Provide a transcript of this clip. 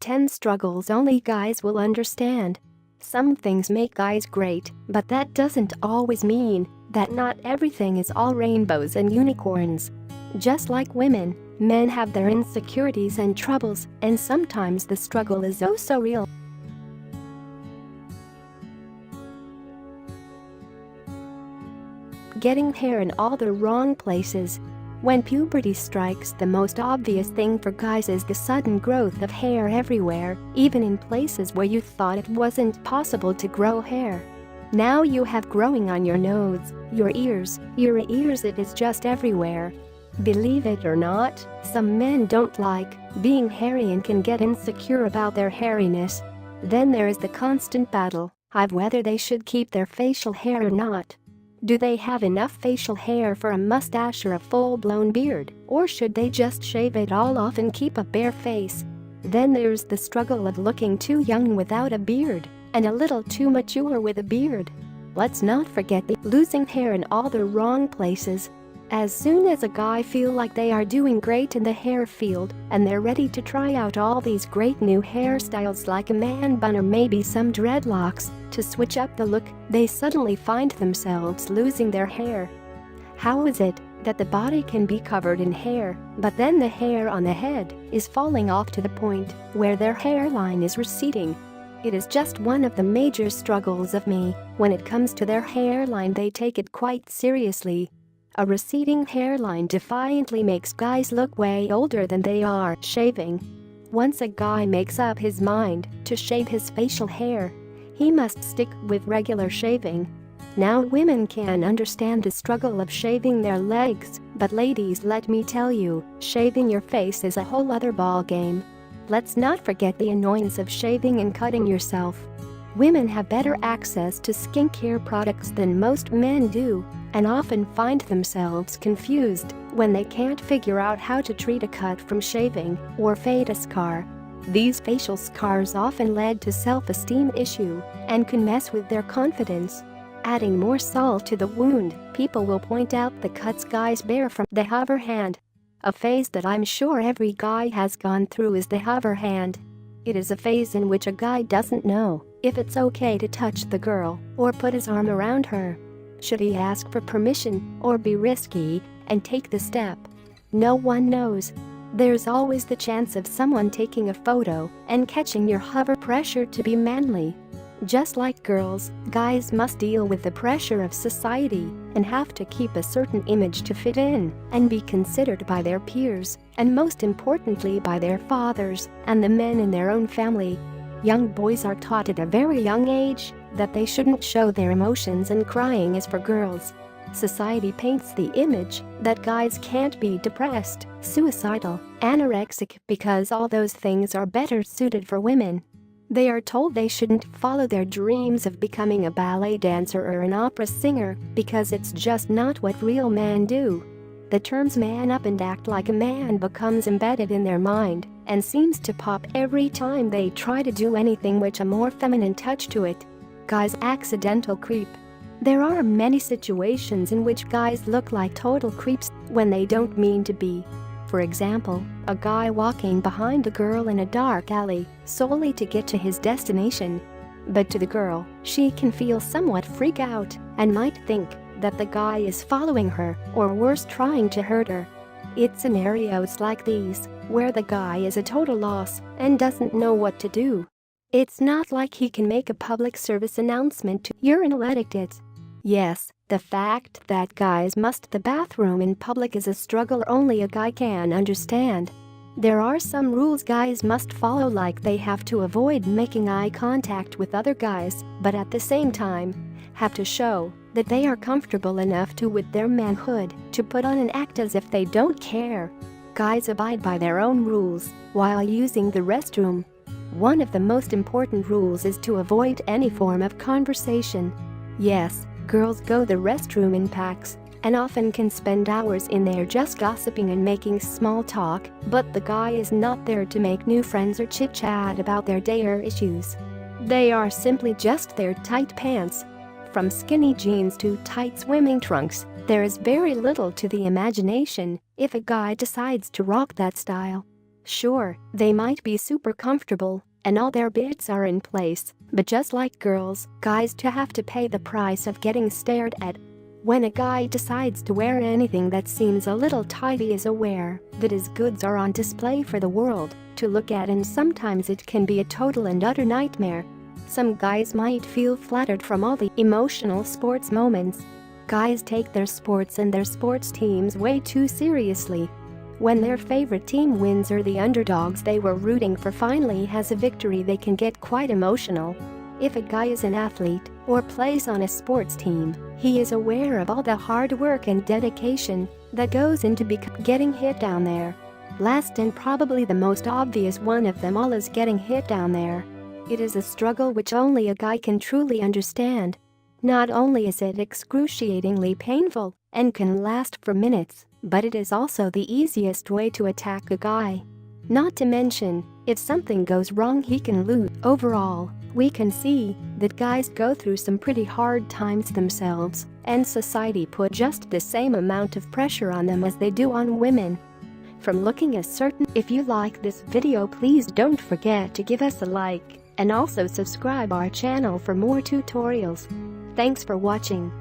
10 struggles only guys will understand. Some things make guys great, but that doesn't always mean that not everything is all rainbows and unicorns. Just like women, men have their insecurities and troubles, and sometimes the struggle is oh so real. Getting hair in all the wrong places. When puberty strikes, the most obvious thing for guys is the sudden growth of hair everywhere, even in places where you thought it wasn't possible to grow hair. Now you have growing on your nose, your ears, it is just everywhere. Believe it or not, some men don't like being hairy and can get insecure about their hairiness. Then there is the constant battle of whether they should keep their facial hair or not. Do they have enough facial hair for a mustache or a full-blown beard, or should they just shave it all off and keep a bare face? Then there's the struggle of looking too young without a beard and a little too mature with a beard. Let's not forget the losing hair in all the wrong places. As soon as a guy feels like they are doing great in the hair field and they're ready to try out all these great new hairstyles like a man bun or maybe some dreadlocks to switch up the look, they suddenly find themselves losing their hair. How is it that the body can be covered in hair, but then the hair on the head is falling off to the point where their hairline is receding? It is just one of the major struggles of me. When it comes to their hairline, they take it quite seriously. A receding hairline defiantly makes guys look way older than they are. Shaving. Once a guy makes up his mind to shave his facial hair, he must stick with regular shaving. Now women can understand the struggle of shaving their legs, but ladies, let me tell you, shaving your face is a whole other ball game. Let's not forget the annoyance of shaving and cutting yourself. Women have better access to skincare products than most men do, and often find themselves confused when they can't figure out how to treat a cut from shaving or fade a scar. These facial scars often lead to self-esteem issue and can mess with their confidence. Adding more salt to the wound, people will point out the cuts guys bear from the hover hand. A phase that I'm sure every guy has gone through is the hover hand. It is a phase in which a guy doesn't know if it's okay to touch the girl or put his arm around her. Should he ask for permission or be risky and take the step? No one knows. There's always the chance of someone taking a photo and catching your hover pressure to be manly. Just like girls, guys must deal with the pressure of society and have to keep a certain image to fit in and be considered by their peers, and most importantly by their fathers and the men in their own family. Young boys are taught at a very young age that they shouldn't show their emotions, and crying is for girls. Society paints the image that guys can't be depressed, suicidal, anorexic because all those things are better suited for women. They are told they shouldn't follow their dreams of becoming a ballet dancer or an opera singer because it's just not what real men do. The terms man up and act like a man becomes embedded in their mind and seems to pop every time they try to do anything with a more feminine touch to it. Guys accidental creep. There are many situations in which guys look like total creeps when they don't mean to be. For example, a guy walking behind a girl in a dark alley solely to get to his destination. But to the girl, she can feel somewhat freak out and might think that the guy is following her or worse, trying to hurt her. It's scenarios like these where the guy is a total loss and doesn't know what to do. It's not like he can make a public service announcement to urinal etiquette. Yes, the fact that guys must the bathroom in public is a struggle only a guy can understand. There are some rules guys must follow, like they have to avoid making eye contact with other guys, but at the same time, have to show that they are comfortable enough to with their manhood to put on an act as if they don't care. Guys abide by their own rules while using the restroom. One of the most important rules is to avoid any form of conversation. Yes, girls go the restroom in packs and often can spend hours in there just gossiping and making small talk, but the guy is not there to make new friends or chit-chat about their day or issues. They are simply just their tight pants. From skinny jeans to tight swimming trunks, there is very little to the imagination if a guy decides to rock that style. Sure, they might be super comfortable and all their bits are in place, but just like girls, guys too have to pay the price of getting stared at. When a guy decides to wear anything that seems a little tight, he is aware that his goods are on display for the world to look at, and sometimes it can be a total and utter nightmare. Some guys might feel flattered from all the emotional sports moments. Guys take their sports and their sports teams way too seriously. When their favorite team wins or the underdogs they were rooting for finally has a victory, they can get quite emotional. If a guy is an athlete or plays on a sports team, he is aware of all the hard work and dedication that goes into getting hit down there. Last and probably the most obvious one of them all is getting hit down there. It is a struggle which only a guy can truly understand. Not only is it excruciatingly painful and can last for minutes, but it is also the easiest way to attack a guy. Not to mention, if something goes wrong he can lose. Overall, we can see that guys go through some pretty hard times themselves, and society put just the same amount of pressure on them as they do on women. From looking at certain. If you like this video, please don't forget to give us a like and also subscribe our channel for more tutorials. Thanks for watching.